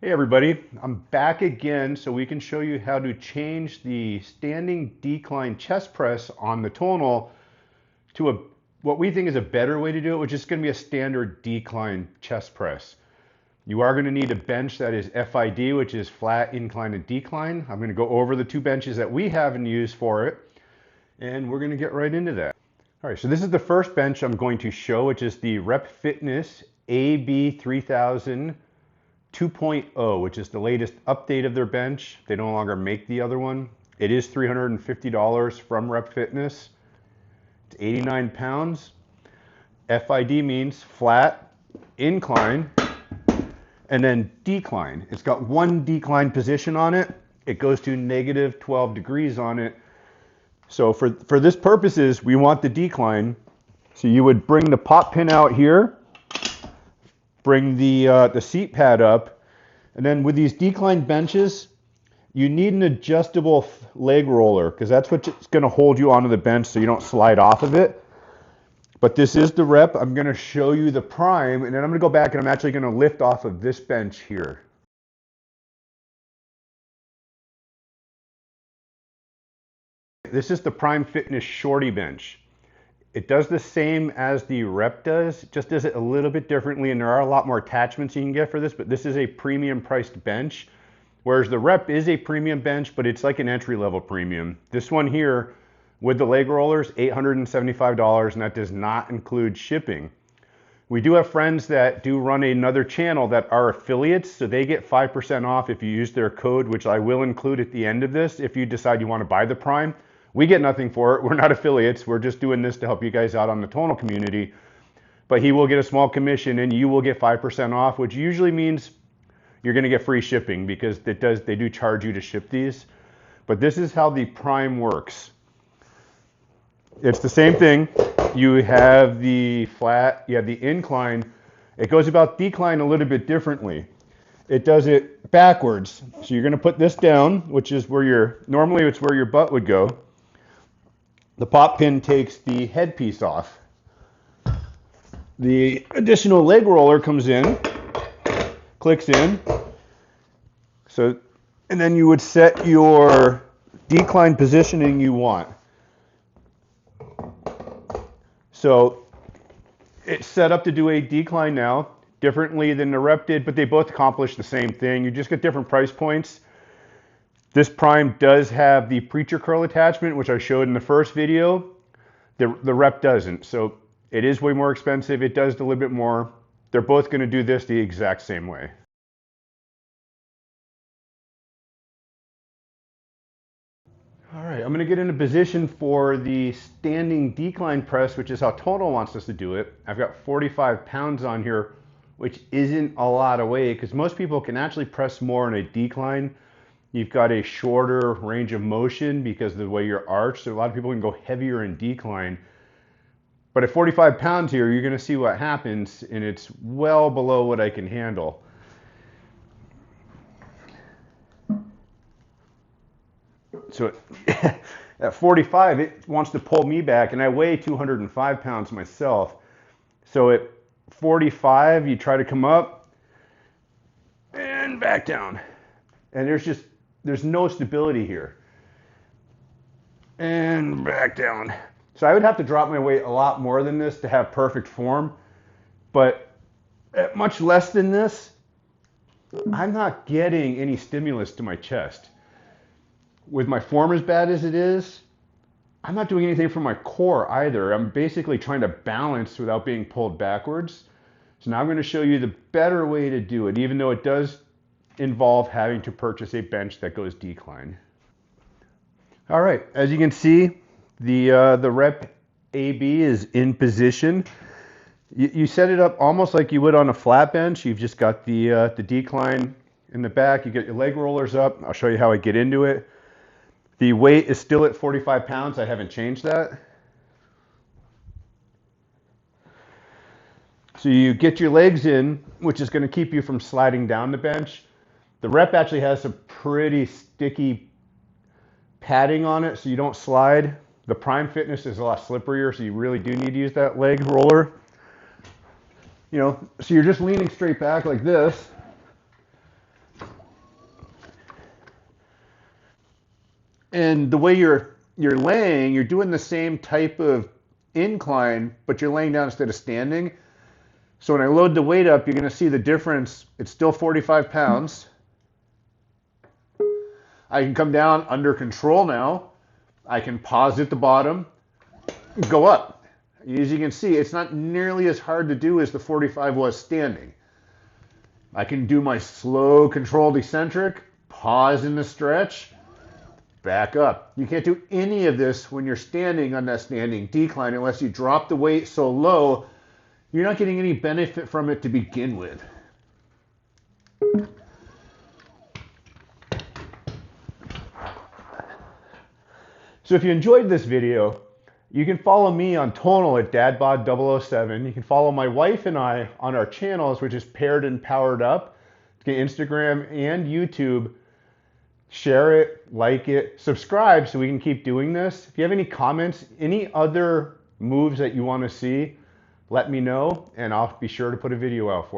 Hey everybody, I'm back again so we can show you how to change the standing decline chest press on the Tonal to what we think is a better way to do it, which is going to be a standard decline chest press. You are going to need a bench that is FID, which is flat, incline, and decline. I'm going to go over the two benches that we have and use for it, and we're going to get right into that. All right, so this is the first bench I'm going to show, which is the Rep Fitness AB3000 2.0, which is the latest update of their bench. They no longer make the other one. It is $350 from Rep Fitness. It's 89 pounds. FID means flat, incline, and then decline. It's got one decline position on it. It goes to negative 12 degrees on it. So for this purposes, we want the decline. So you would bring the pop pin out here, bring the seat pad up, and then with these decline benches, you need an adjustable leg roller because that's what's going to hold you onto the bench so you don't slide off of it. But this is the rep. I'm going to show you the prime, and then I'm going to go back and I'm actually going to lift off of this bench here. This is the Prime Fitness Shorty bench. It does the same as the Rep does, just does it a little bit differently, and there are a lot more attachments you can get for this, but this is a premium priced bench, whereas the Rep is a premium bench, but it's like an entry level premium. This one here, with the leg rollers, $875, and that does not include shipping. We do have friends that do run another channel that are affiliates, so they get 5% off if you use their code, which I will include at the end of this if you decide you want to buy the Prime. We get nothing for it. We're not affiliates. We're just doing this to help you guys out on the Tonal community. But he will get a small commission and you will get 5% off, which usually means you're going to get free shipping because they do charge you to ship these. But this is how the Prime works. It's the same thing. You have the flat, you have the incline. It goes about decline a little bit differently. It does it backwards. So you're going to put this down, which is where normally it's where your butt would go. The pop pin takes the headpiece off. The additional leg roller comes in, clicks in. So, and then you would set your decline positioning you want. So it's set up to do a decline now, differently than the Rep did, but they both accomplish the same thing. You just get different price points. This Prime does have the preacher curl attachment, which I showed in the first video. The Rep doesn't, so it is way more expensive. It does a little bit more. They're both going to do this the exact same way. All right, I'm going to get into position for the standing decline press, which is how Tonal wants us to do it. I've got 45 pounds on here, which isn't a lot of weight because most people can actually press more in a decline. You've got a shorter range of motion because of the way you're arched, so a lot of people can go heavier in decline. But at 45 pounds here, you're going to see what happens, and it's well below what I can handle. So at 45, it wants to pull me back, and I weigh 205 pounds myself. So at 45, you try to come up and back down. And there's no stability here. And back down. So I would have to drop my weight a lot more than this to have perfect form. But at much less than this, I'm not getting any stimulus to my chest. With my form as bad as it is, I'm not doing anything for my core either. I'm basically trying to balance without being pulled backwards. So now I'm going to show you the better way to do it, even though it does involve having to purchase a bench that goes decline. All right, as you can see, the Rep AB is in position. You set it up almost like you would on a flat bench. You've just got the decline in the back. You get your leg rollers up. I'll show you how I get into it. The weight is still at 45 pounds. I haven't changed that. So you get your legs in, which is going to keep you from sliding down the bench. The Rep actually has some pretty sticky padding on it so you don't slide. The Prime Fitness is a lot slipperier, so you really do need to use that leg roller. You know, so you're just leaning straight back like this. And the way you're laying, you're doing the same type of incline, but you're laying down instead of standing. So when I load the weight up, you're going to see the difference. It's still 45 pounds. I can come down under control now. I can pause at the bottom, go up. As you can see, it's not nearly as hard to do as the 45 was standing. I can do my slow controlled eccentric, pause in the stretch, back up. You can't do any of this when you're standing on that standing decline unless you drop the weight so low, you're not getting any benefit from it to begin with. So if you enjoyed this video, you can follow me on Tonal at dadbod007. You can follow my wife and I on our channels, which is Paired and Powered Up. Instagram and YouTube. Share it, like it, subscribe so we can keep doing this. If you have any comments, any other moves that you want to see, let me know and I'll be sure to put a video out for you.